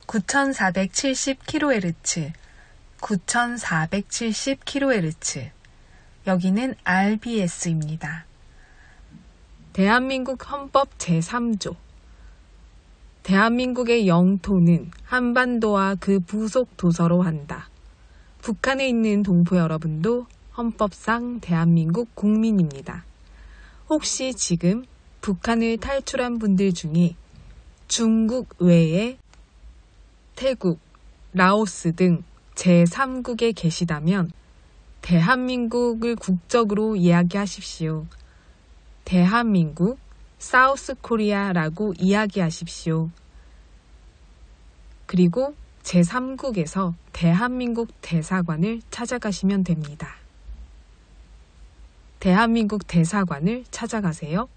9470kHz, 9470kHz. 여기는 RBS입니다. 대한민국 헌법 제3조. 대한민국의 영토는 한반도와 그 부속 도서로 한다. 북한에 있는 동포 여러분도 헌법상 대한민국 국민입니다. 혹시 지금 북한을 탈출한 분들 중에 중국 외에 태국, 라오스 등 제3국에 계시다면 대한민국을 국적으로 이야기하십시오. 대한민국, 사우스 코리아라고 이야기하십시오. 그리고 제3국에서 대한민국 대사관을 찾아가시면 됩니다. 대한민국 대사관을 찾아가세요.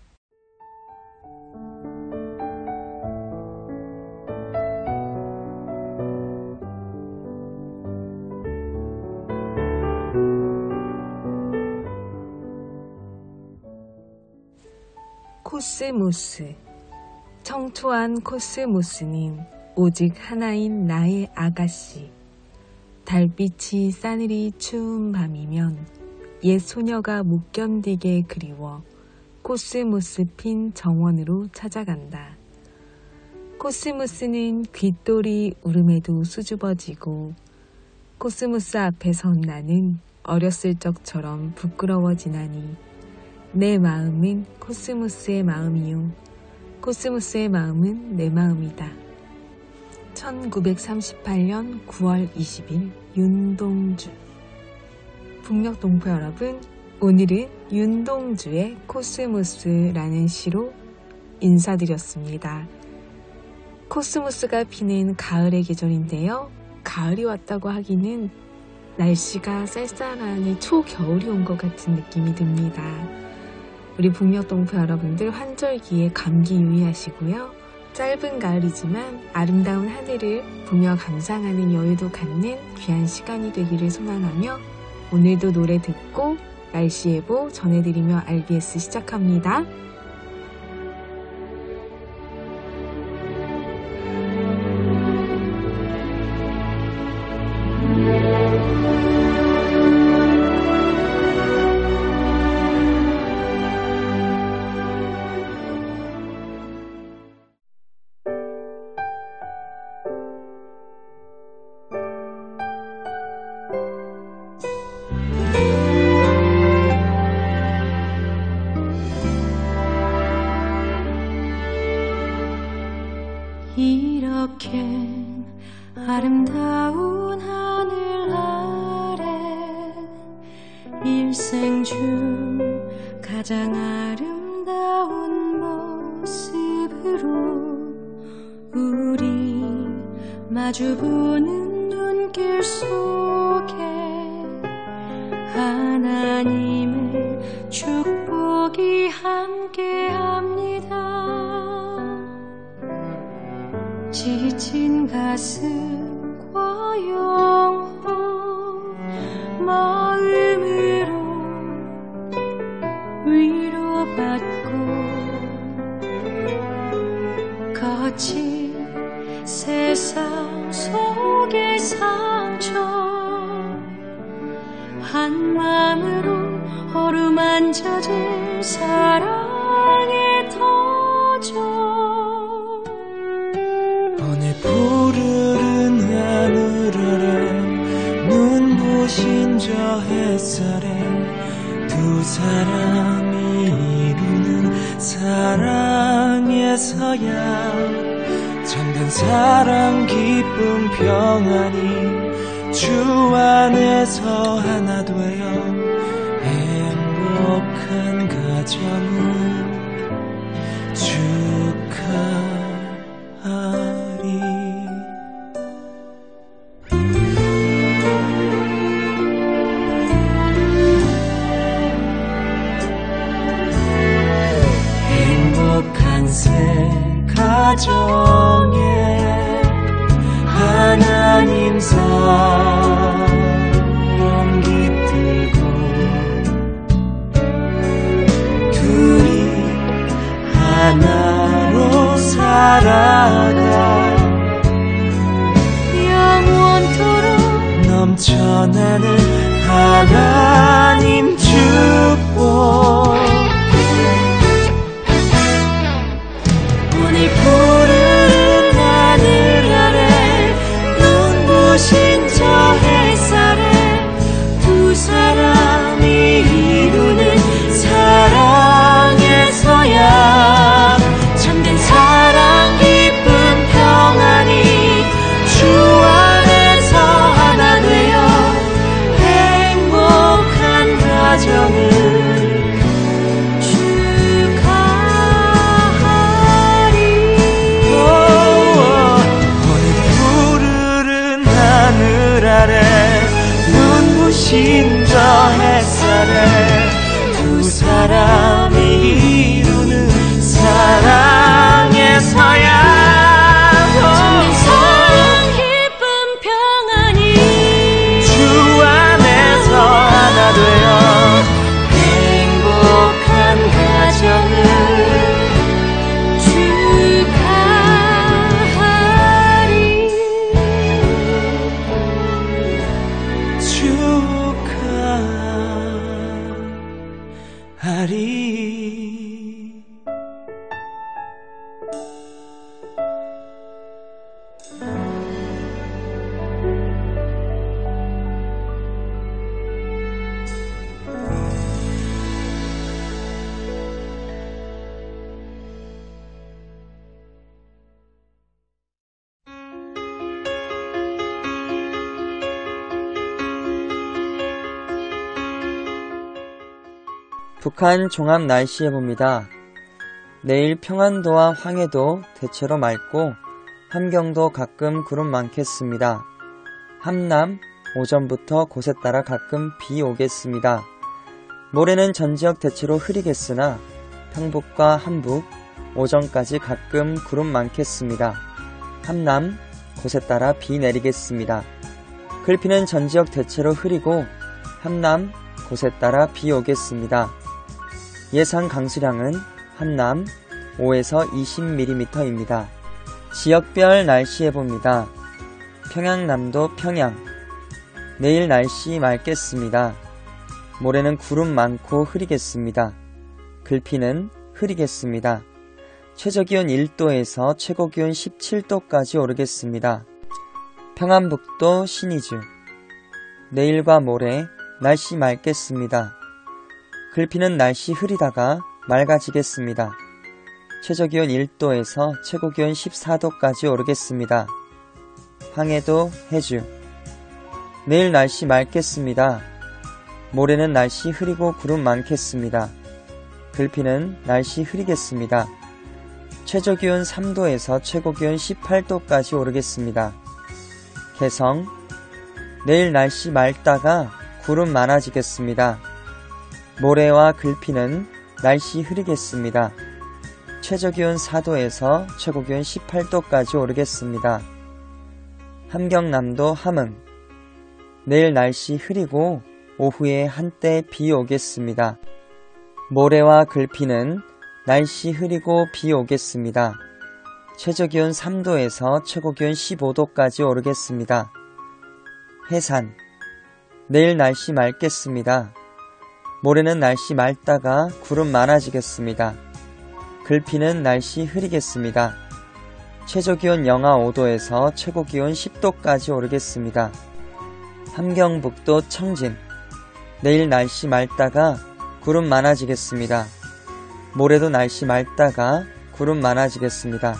코스모스. 청초한 코스모스는 오직 하나인 나의 아가씨. 달빛이 싸늘히 추운 밤이면 옛 소녀가 못 견디게 그리워 코스모스 핀 정원으로 찾아간다. 코스모스는 귓돌이 울음에도 수줍어지고 코스모스 앞에 선 나는 어렸을 적처럼 부끄러워지나니 내 마음은 코스모스의 마음이요. 코스모스의 마음은 내 마음이다. 1938년 9월 20일 윤동주. 북녘 동포 여러분, 오늘은 윤동주의 코스모스라는 시로 인사드렸습니다. 코스모스가 피는 가을의 계절인데요. 가을이 왔다고 하기는 날씨가 쌀쌀하니 초겨울이 온 것 같은 느낌이 듭니다. 우리 북녘 동포 여러분들 환절기에 감기 유의하시고요. 짧은 가을이지만 아름다운 하늘을 보며 감상하는 여유도 갖는 귀한 시간이 되기를 소망하며 오늘도 노래 듣고 날씨 예보 전해드리며 RBS 시작합니다. 이렇게 아름다운 하늘 아래 일생 중 가장 아름다운 모습으로 우리 마주보는 눈길 속에 하나님의 축복이 함께합니다. 지친 가슴과 영혼 마음으로 위로받고 거친 세상 속의 상처 한 마음으로 어루만져진 사랑의 터전 푸르른 하늘 아래 눈부신 저 햇살에 두 사람이 이루는 사랑에서야 참된 사랑 기쁨 평안이 주 안에서 하나 되어 행복한 가정을 축하하리. 새 가정에 하나님 사랑 깃들고 둘이 하나로 살아가 전하는 하나님 축복. 오늘 푸른 하늘 아래 눈부신 저 햇살에 두 사람이 이루는 사랑에서야 참된 사랑 기쁨 평안이 주 안에서 하나 되어 행복한 가정을 눈부신 저 햇살에 두 사람이 이루는 사랑에서야 참된 사랑 기쁨 평안이 주 안에서 하나 되어 행복한 가정을 축하하리. 북한 종합 날씨 예보입니다. 내일 평안도와 황해도 대체로 맑고 함경도 가끔 구름 많겠습니다. 함남 오전부터 곳에 따라 가끔 비 오겠습니다. 모레는 전지역 대체로 흐리겠으나 평북과 함북 오전까지 가끔 구름 많겠습니다. 함남 곳에 따라 비 내리겠습니다. 글피는 전지역 대체로 흐리고 함남 곳에 따라 비 오겠습니다. 예상 강수량은 함남 5에서 20mm입니다. 지역별 날씨 예보입니다. 평양남도 평양 내일 날씨 맑겠습니다. 모레는 구름 많고 흐리겠습니다. 글피는 흐리겠습니다. 최저기온 1도에서 최고기온 17도까지 오르겠습니다. 평안북도 신의주 내일과 모레 날씨 맑겠습니다. 글피는 날씨 흐리다가 맑아지겠습니다. 최저기온 1도에서 최고기온 14도까지 오르겠습니다. 황해도 해주 내일 날씨 맑겠습니다. 모레는 날씨 흐리고 구름 많겠습니다. 글피는 날씨 흐리겠습니다. 최저기온 3도에서 최고기온 18도까지 오르겠습니다. 개성 내일 날씨 맑다가 구름 많아지겠습니다. 모레와 글피는 날씨 흐리겠습니다. 최저기온 4도에서 최고기온 18도까지 오르겠습니다. 함경남도 함흥 내일 날씨 흐리고 오후에 한때 비 오겠습니다. 모레와 글피는 날씨 흐리고 비 오겠습니다. 최저기온 3도에서 최고기온 15도까지 오르겠습니다. 해산 내일 날씨 맑겠습니다. 모레는 날씨 맑다가 구름 많아지겠습니다. 글피는 날씨 흐리겠습니다. 최저기온 영하 5도에서 최고기온 10도까지 오르겠습니다. 함경북도 청진 내일 날씨 맑다가 구름 많아지겠습니다. 모레도 날씨 맑다가 구름 많아지겠습니다.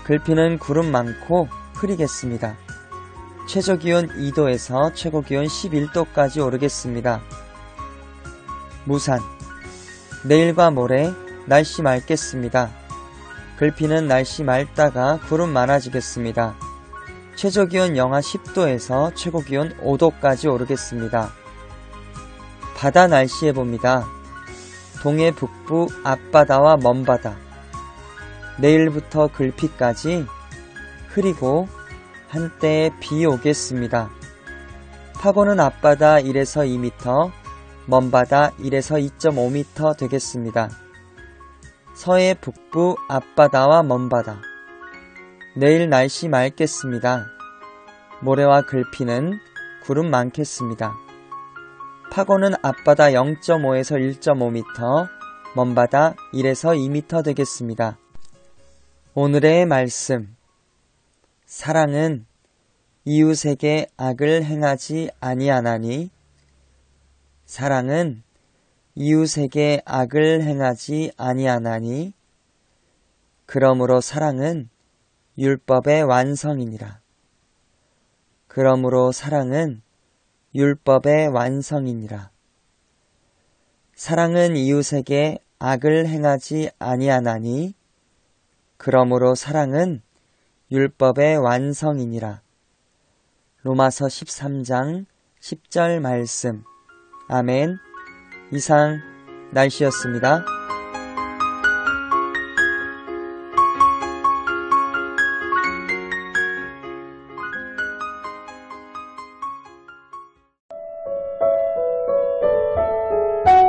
글피는 구름 많고 흐리겠습니다. 최저기온 2도에서 최고기온 11도까지 오르겠습니다. 무산 내일과 모레 날씨 맑겠습니다. 글피는 날씨 맑다가 구름 많아지겠습니다. 최저기온 영하 10도에서 최고기온 5도까지 오르겠습니다. 바다 날씨 예보입니다. 동해 북부 앞바다와 먼바다 내일부터 글피까지 흐리고 한때 비 오겠습니다. 파고는 앞바다 1에서 2m, 먼바다 1에서 2.5m 되겠습니다. 서해 북부 앞바다와 먼바다 내일 날씨 맑겠습니다. 모레와 글피는 구름 많겠습니다. 파고는 앞바다 0.5에서 1.5m, 먼바다 1에서 2m 되겠습니다. 오늘의 말씀. 사랑은 이웃에게 악을 행하지 아니하나니, 사랑은 이웃에게 악을 행하지 아니하나니, 그러므로 사랑은 율법의 완성이니라. 그러므로 사랑은 율법의 완성이니라. 사랑은 이웃에게 악을 행하지 아니하나니, 그러므로 사랑은 율법의 완성이니라. 로마서 13장 10절 말씀. 아멘. 이상 날씨였습니다.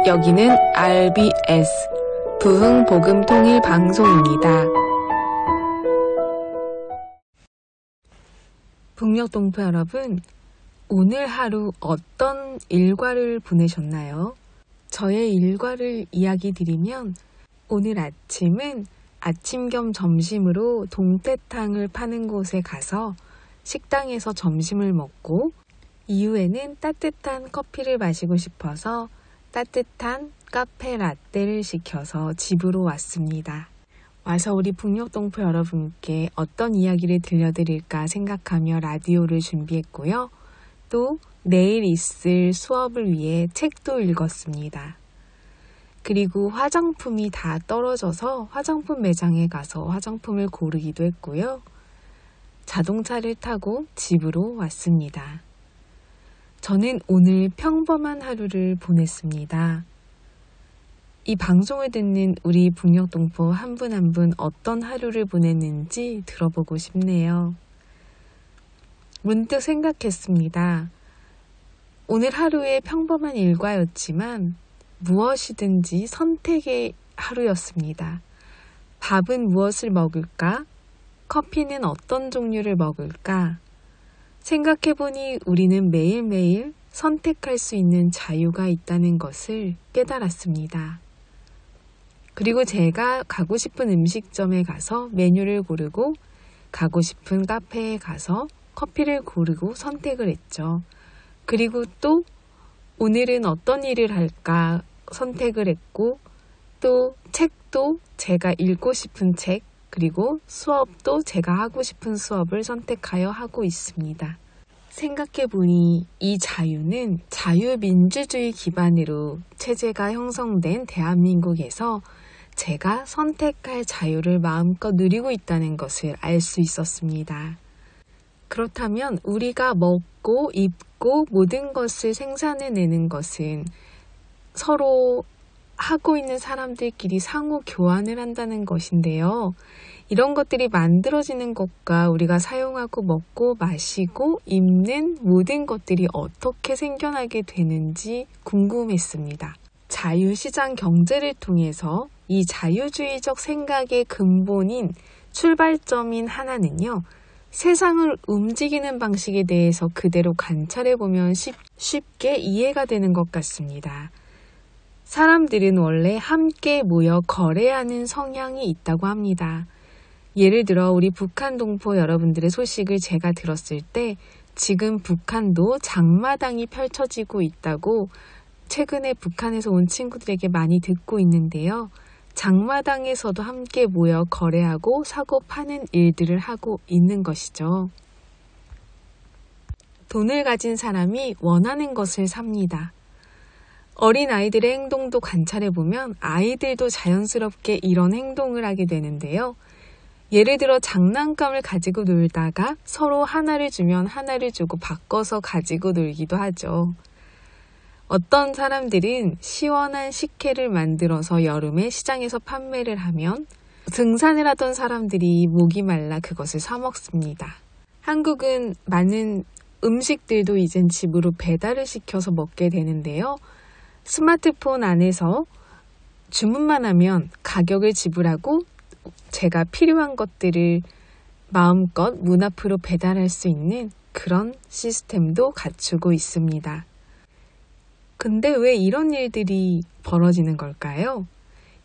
여기는 RBS 부흥복음통일방송입니다. 북녘동포 여러분, 오늘 하루 어떤 일과를 보내셨나요? 저의 일과를 이야기 드리면, 오늘 아침은 아침 겸 점심으로 동태탕을 파는 곳에 가서 식당에서 점심을 먹고, 이후에는 따뜻한 커피를 마시고 싶어서 따뜻한 카페 라떼를 시켜서 집으로 왔습니다. 와서 우리 북녘동포 여러분께 어떤 이야기를 들려드릴까 생각하며 라디오를 준비했고요. 또 내일 있을 수업을 위해 책도 읽었습니다. 그리고 화장품이 다 떨어져서 화장품 매장에 가서 화장품을 고르기도 했고요. 자동차를 타고 집으로 왔습니다. 저는 오늘 평범한 하루를 보냈습니다. 이 방송을 듣는 우리 북녘동포 한 분 한 분 어떤 하루를 보냈는지 들어보고 싶네요. 문득 생각했습니다. 오늘 하루의 평범한 일과였지만 무엇이든지 선택의 하루였습니다. 밥은 무엇을 먹을까? 커피는 어떤 종류를 먹을까? 생각해보니 우리는 매일매일 선택할 수 있는 자유가 있다는 것을 깨달았습니다. 그리고 제가 가고 싶은 음식점에 가서 메뉴를 고르고 가고 싶은 카페에 가서 커피를 고르고 선택을 했죠. 그리고 또 오늘은 어떤 일을 할까 선택을 했고, 또 책도 제가 읽고 싶은 책, 그리고 수업도 제가 하고 싶은 수업을 선택하여 하고 있습니다. 생각해보니 이 자유는 자유민주주의 기반으로 체제가 형성된 대한민국에서 제가 선택할 자유를 마음껏 누리고 있다는 것을 알 수 있었습니다. 그렇다면 우리가 먹고 입고 모든 것을 생산해내는 것은 서로 하고 있는 사람들끼리 상호 교환을 한다는 것인데요. 이런 것들이 만들어지는 것과 우리가 사용하고 먹고 마시고 입는 모든 것들이 어떻게 생겨나게 되는지 궁금했습니다. 자유시장 경제를 통해서 이 자유주의적 생각의 근본인 출발점인 하나는요, 세상을 움직이는 방식에 대해서 그대로 관찰해보면 쉽게 이해가 되는 것 같습니다. 사람들은 원래 함께 모여 거래하는 성향이 있다고 합니다. 예를 들어 우리 북한 동포 여러분들의 소식을 제가 들었을 때 지금 북한도 장마당이 펼쳐지고 있다고 최근에 북한에서 온 친구들에게 많이 듣고 있는데요. 장마당에서도 함께 모여 거래하고 사고 파는 일들을 하고 있는 것이죠. 돈을 가진 사람이 원하는 것을 삽니다. 어린 아이들의 행동도 관찰해보면 아이들도 자연스럽게 이런 행동을 하게 되는데요. 예를 들어 장난감을 가지고 놀다가 서로 하나를 주면 하나를 주고 바꿔서 가지고 놀기도 하죠. 어떤 사람들은 시원한 식혜를 만들어서 여름에 시장에서 판매를 하면 등산을 하던 사람들이 목이 말라 그것을 사 먹습니다. 한국은 많은 음식들도 이젠 집으로 배달을 시켜서 먹게 되는데요. 스마트폰 안에서 주문만 하면 가격을 지불하고 제가 필요한 것들을 마음껏 문 앞으로 배달할 수 있는 그런 시스템도 갖추고 있습니다. 근데 왜 이런 일들이 벌어지는 걸까요?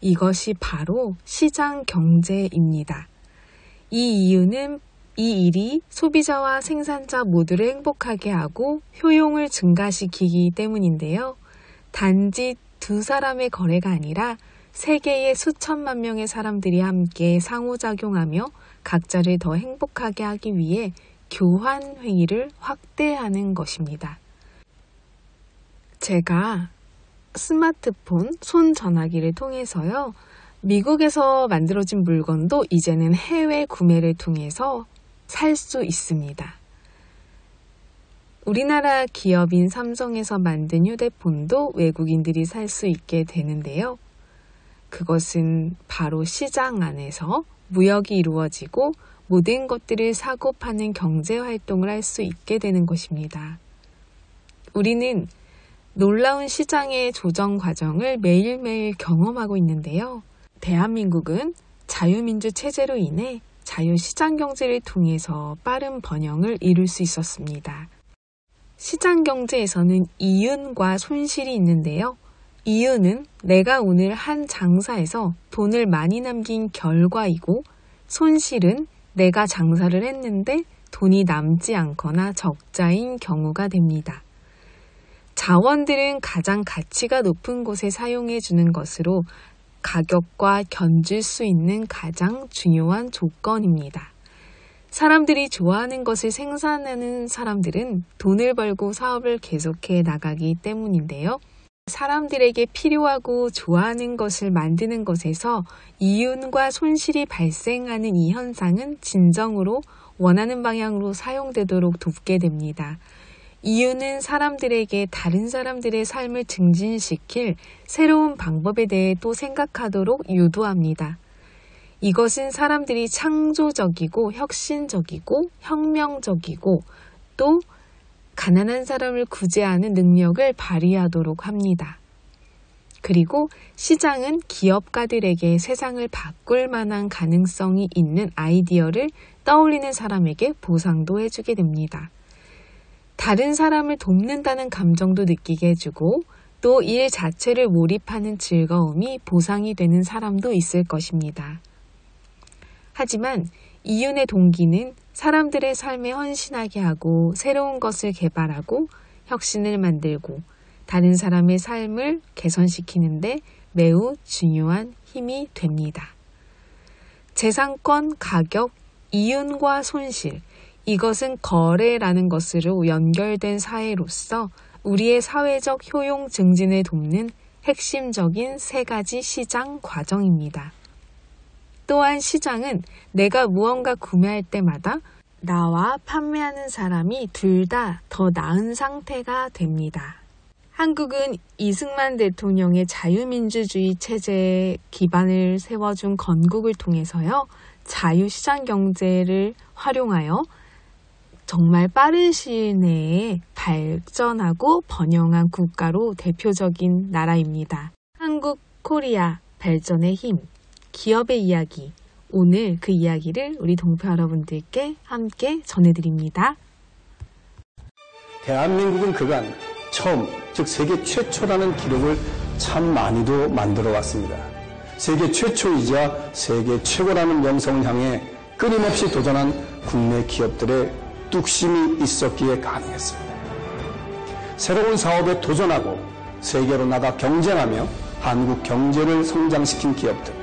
이것이 바로 시장 경제입니다. 이 이유는 이 일이 소비자와 생산자 모두를 행복하게 하고 효용을 증가시키기 때문인데요. 단지 두 사람의 거래가 아니라 세계의 수천만 명의 사람들이 함께 상호작용하며 각자를 더 행복하게 하기 위해 교환 회의를 확대하는 것입니다. 제가 스마트폰, 손전화기를 통해서요, 미국에서 만들어진 물건도 이제는 해외 구매를 통해서 살 수 있습니다. 우리나라 기업인 삼성에서 만든 휴대폰도 외국인들이 살 수 있게 되는데요. 그것은 바로 시장 안에서 무역이 이루어지고 모든 것들을 사고 파는 경제 활동을 할 수 있게 되는 것입니다. 우리는 놀라운 시장의 조정 과정을 매일매일 경험하고 있는데요. 대한민국은 자유민주 체제로 인해 자유시장 경제를 통해서 빠른 번영을 이룰 수 있었습니다. 시장 경제에서는 이윤과 손실이 있는데요. 이윤은 내가 오늘 한 장사에서 돈을 많이 남긴 결과이고, 손실은 내가 장사를 했는데 돈이 남지 않거나 적자인 경우가 됩니다. 자원들은 가장 가치가 높은 곳에 사용해 주는 것으로 가격과 견줄 수 있는 가장 중요한 조건입니다. 사람들이 좋아하는 것을 생산하는 사람들은 돈을 벌고 사업을 계속해 나가기 때문인데요. 사람들에게 필요하고 좋아하는 것을 만드는 것에서 이윤과 손실이 발생하는 이 현상은 진정으로 원하는 방향으로 사용되도록 돕게 됩니다. 이윤은 사람들에게 다른 사람들의 삶을 증진시킬 새로운 방법에 대해 또 생각하도록 유도합니다. 이것은 사람들이 창조적이고 혁신적이고 혁명적이고 또 가난한 사람을 구제하는 능력을 발휘하도록 합니다. 그리고 시장은 기업가들에게 세상을 바꿀 만한 가능성이 있는 아이디어를 떠올리는 사람에게 보상도 해주게 됩니다. 다른 사람을 돕는다는 감정도 느끼게 해주고 또 일 자체를 몰입하는 즐거움이 보상이 되는 사람도 있을 것입니다. 하지만 이윤의 동기는 사람들의 삶에 헌신하게 하고 새로운 것을 개발하고 혁신을 만들고 다른 사람의 삶을 개선시키는데 매우 중요한 힘이 됩니다. 재산권, 가격, 이윤과 손실, 이것은 거래라는 것으로 연결된 사회로서 우리의 사회적 효용 증진을 돕는 핵심적인 세 가지 시장 과정입니다. 또한 시장은 내가 무언가 구매할 때마다 나와 판매하는 사람이 둘 다 더 나은 상태가 됩니다. 한국은 이승만 대통령의 자유민주주의 체제에 기반을 세워준 건국을 통해서요, 자유시장 경제를 활용하여 정말 빠른 시일 내에 발전하고 번영한 국가로 대표적인 나라입니다. 한국 코리아 발전의 힘, 기업의 이야기, 오늘 그 이야기를 우리 동포 여러분들께 함께 전해드립니다. 대한민국은 그간 처음, 즉 세계 최초라는 기록을 참 많이도 만들어 왔습니다. 세계 최초이자 세계 최고라는 명성을 향해 끊임없이 도전한 국내 기업들의 뚝심이 있었기에 가능했습니다. 새로운 사업에 도전하고 세계로 나가 경쟁하며 한국 경제를 성장시킨 기업들,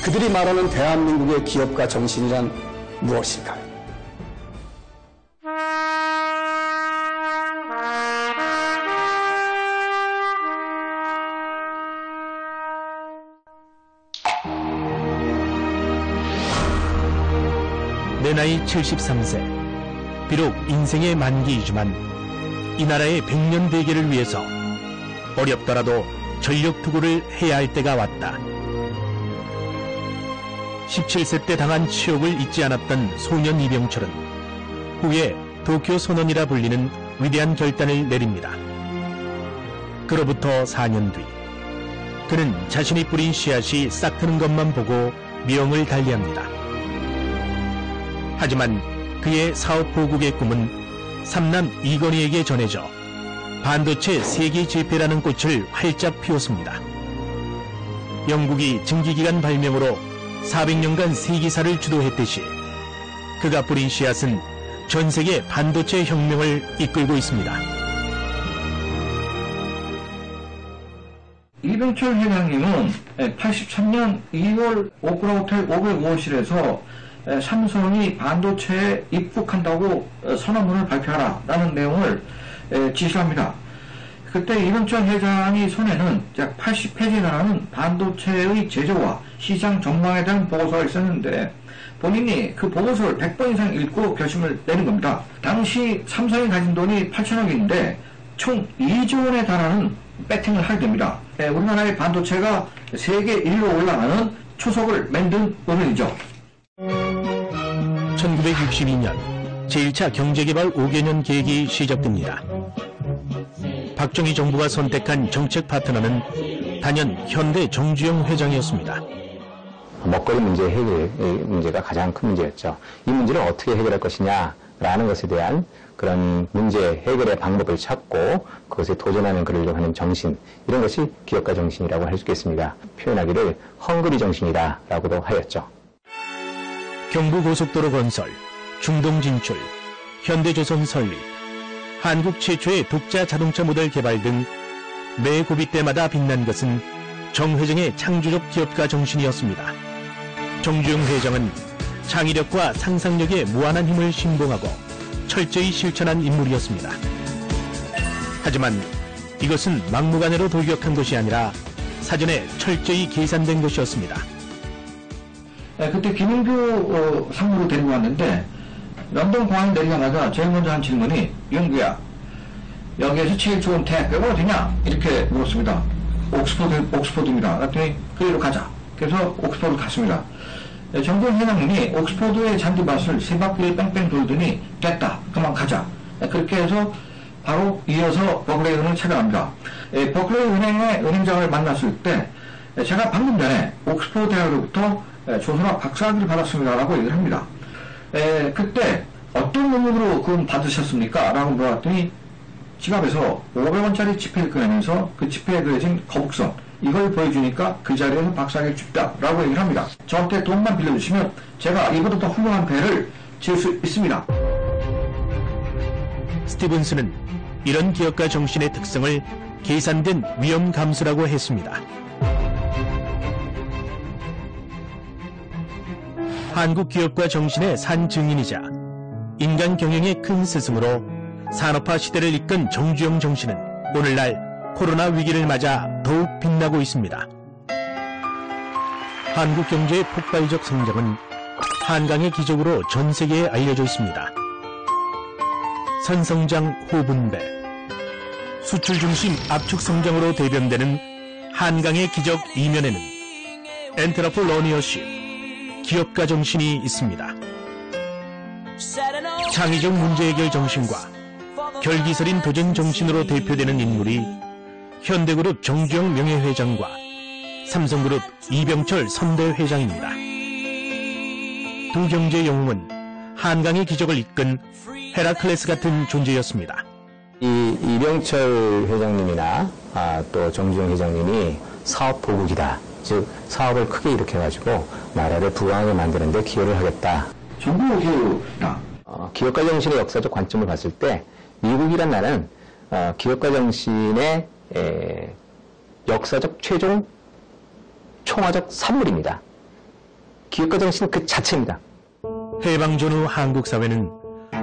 그들이 말하는 대한민국의 기업가 정신이란 무엇일까요? 내 나이 73세. 비록 인생의 만기이지만 이 나라의 100년 대계를 위해서 어렵더라도 전력 투구를 해야 할 때가 왔다. 17세 때 당한 치욕을 잊지 않았던 소년 이병철은 후에 도쿄 선언이라 불리는 위대한 결단을 내립니다. 그로부터 4년 뒤 그는 자신이 뿌린 씨앗이 싹트는 것만 보고 미영을 달리합니다. 하지만 그의 사업 보국의 꿈은 삼남 이건희에게 전해져 반도체 세계 재패라는 꽃을 활짝 피웠습니다. 영국이 증기기관 발명으로 400년간 세기사를 주도했듯이 그가 뿌린 씨앗은 전 세계 반도체 혁명을 이끌고 있습니다. 이병철 회장님은 83년 2월 오크라 호텔 505호실에서 삼성이 반도체에 입국한다고 선언문을 발표하라 라는 내용을 지시합니다. 그때 이병철 회장이 손에는 약 80페이지에 달하는 반도체의 제조와 시장 전망에 대한 보고서가 있었는데 본인이 그 보고서를 100번 이상 읽고 결심을 내는 겁니다. 당시 삼성이 가진 돈이 8천억인데 총 2조 원에 달하는 배팅을 하게 됩니다. 우리나라의 반도체가 세계 1위로 올라가는 초석을 만든 어른이죠. 1962년 제1차 경제개발 5개년 계획이 시작됩니다. 박정희 정부가 선택한 정책 파트너는 단연 현대 정주영 회장이었습니다. 먹거리 문제 해결 문제가 가장 큰 문제였죠. 이 문제를 어떻게 해결할 것이냐라는 것에 대한 그런 문제 해결의 방법을 찾고 그것에 도전하는 그러려고 하는 정신, 이런 것이 기업가 정신이라고 할 수 있겠습니다. 표현하기를 헝그리 정신이다라고도 하였죠. 경부고속도로 건설, 중동 진출, 현대조선 설립, 한국 최초의 독자 자동차 모델 개발 등 매 고비 때마다 빛난 것은 정 회장의 창조적 기업가 정신이었습니다. 정주영 회장은 창의력과 상상력에 무한한 힘을 신봉하고 철저히 실천한 인물이었습니다. 하지만 이것은 막무가내로 돌격한 것이 아니라 사전에 철저히 계산된 것이었습니다. 그때 김용규 상무로 데리고 왔는데 런던 공항에 내리자마자 제일 먼저 한 질문이 용규야, 여기에서 제일 좋은 대학교가 어디냐? 이렇게 물었습니다. 옥스포드입니다. 그랬더니 그리로 가자. 그래서 옥스포드 갔습니다. 정주영 회장님이 옥스포드의 잔디밭을 세 바퀴를 뺑뺑 돌더니 됐다, 그만 가자. 그렇게 해서 바로 이어서 버클레이 은행을 찾아갑니다. 버클레이 은행의 은행장을 만났을 때 제가 방금 전에 옥스포드 대학으로부터 조선학 박사학위를 받았습니다 라고 얘기를 합니다. 그때 어떤 논문으로 그건 받으셨습니까? 라고 물어봤더니 지갑에서 500원짜리 지폐를 꺼내면서 그 지폐에 그려진 거북선, 이걸 보여주니까 그 자리에서 박사학위를 줍다 라고 얘기를 합니다. 저한테 돈만 빌려주시면 제가 이보다 더 훌륭한 배를 지을 수 있습니다. 스티븐스는 이런 기업가 정신의 특성을 계산된 위험 감수라고 했습니다. 한국 기업가 정신의 산 증인이자 인간 경영의 큰 스승으로 산업화 시대를 이끈 정주영 정신은 오늘날 코로나 위기를 맞아 더욱 빛나고 있습니다. 한국 경제의 폭발적 성장은 한강의 기적으로 전 세계에 알려져 있습니다. 선성장 호분배, 수출 중심 압축 성장으로 대변되는 한강의 기적 이면에는 엔트러프러니어십, 기업가 정신이 있습니다. 창의적 문제 해결 정신과 결기설인 도전 정신으로 대표되는 인물이 현대그룹 정주영 명예회장과 삼성그룹 이병철 선대회장입니다. 두 경제 영웅은 한강의 기적을 이끈 헤라클레스 같은 존재였습니다. 이 이병철 회장님이나 또 정주영 회장님이 사업 보국이다. 즉 사업을 크게 일으켜가지고 나라를 부강하게 만드는 데 기여를 하겠다. 정부 기업이다. 기업가 정신의 역사적 관점을 봤을 때 미국이란 나라는 기업가 정신의 역사적 최종 총화적 산물입니다. 기업가 정신 그 자체입니다. 해방 전후 한국 사회는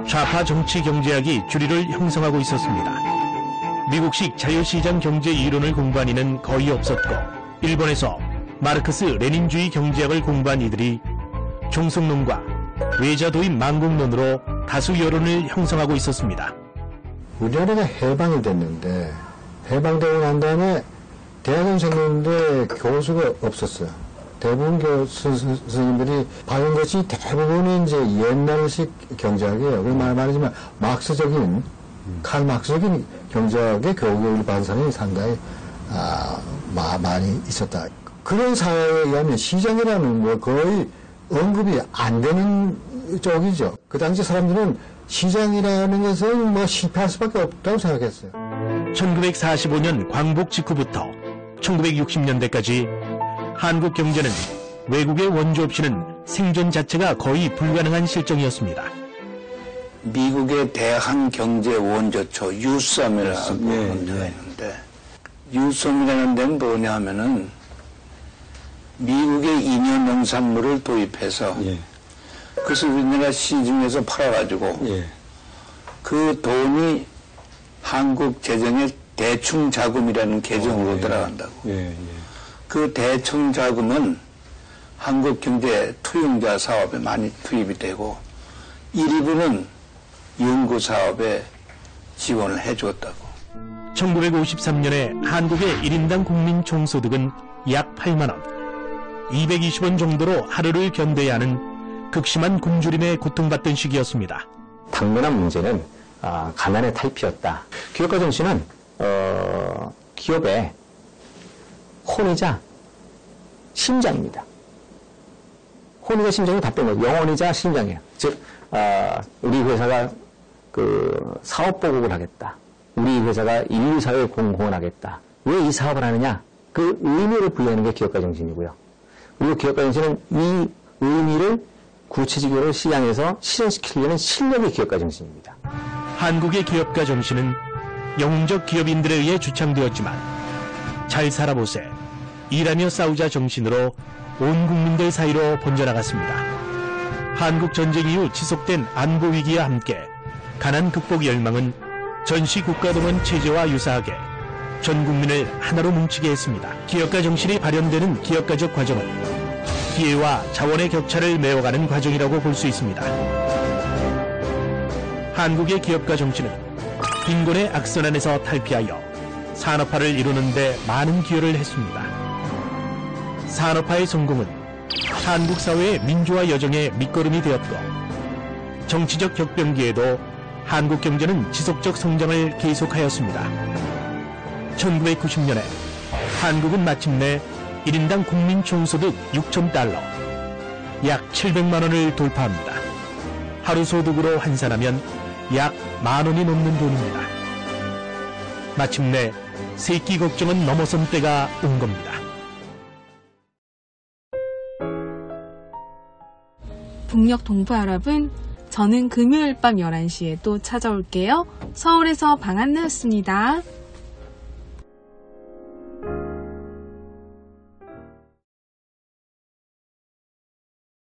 좌파 정치 경제학이 주류를 형성하고 있었습니다. 미국식 자유시장 경제 이론을 공부한 이는 거의 없었고 일본에서 마르크스 레닌주의 경제학을 공부한 이들이 종속론과 외자 도입 망국론으로 다수 여론을 형성하고 있었습니다. 우리나라가 해방이 됐는데 해방되고 난 다음에 대학원생인데 교수가 없었어요. 대부분 교수님들이 받은 것이 대부분이 이제 옛날식 경제학이에요. 말하지만 막스적인 칼 막스적인 경제학의 교육을 받은 사람이 상당히 많이 있었다. 그런 사회에 의하면 시장이라는 뭐 거의 언급이 안 되는 쪽이죠. 그 당시 사람들은 시장이라는 것은 뭐 실패할 수밖에 없다고 생각했어요. 1945년 광복 직후부터 1960년대까지 한국 경제는 외국의 원조 없이는 생존 자체가 거의 불가능한 실정이었습니다. 미국의 대한 경제 원조초 유섬이라고 문제가 있는데, 유섬이라는 데는 뭐냐 하면은 미국의 인연 농산물을 도입해서 그것을 우리나라 시중에서 팔아가지고 그 돈이 한국 재정의 대충 자금이라는 계정으로 들어간다고. 그 대충 자금은 한국 경제 투영자 사업에 많이 투입이 되고 일부는 연구 사업에 지원을 해주었다고. 1953년에 한국의 1인당 국민 총소득은 약 8만 원, 220원 정도로 하루를 견뎌야 하는 극심한 굶주림에 고통받던 시기였습니다. 당면한 문제는 가난의 탈피였다. 기업가 정신은 기업의 혼이자 심장입니다. 혼이자 심장이 다 뺀 거죠. 영혼이자 심장이에요. 즉 우리 회사가 그 사업 보국을 하겠다. 우리 회사가 인류 사회에 공헌하겠다. 왜 이 사업을 하느냐? 그 의미를 부여하는 게 기업가 정신이고요. 그리고 기업가 정신은 이 의미를 구체적으로 시장에서 실현시키려는 실력이 기업가 정신입니다. 한국의 기업가 정신은 영웅적 기업인들에 의해 주창되었지만 잘 살아보세, 일하며 싸우자 정신으로 온 국민들 사이로 번져나갔습니다. 한국 전쟁 이후 지속된 안보 위기와 함께 가난 극복 열망은 전시 국가동원 체제와 유사하게 전 국민을 하나로 뭉치게 했습니다. 기업가 정신이 발현되는 기업가적 과정은 기회와 자원의 격차를 메워가는 과정이라고 볼 수 있습니다. 한국의 기업가 정신은 빈곤의 악선 안에서 탈피하여 산업화를 이루는 데 많은 기여를 했습니다. 산업화의 성공은 한국 사회의 민주화 여정의 밑거름이 되었고, 정치적 격변기에도 한국 경제는 지속적 성장을 계속하였습니다. 1990년에 한국은 마침내 1인당 국민 총소득 6,000달러, 약 700만 원을 돌파합니다. 하루 소득으로 환산하면 약 10,000원이 넘는 돈입니다. 마침내 세끼 걱정은 넘어선 때가 온 겁니다. 북녘 동포 여러분, 저는 금요일 밤 11시에 또 찾아올게요. 서울에서 방한나였습니다.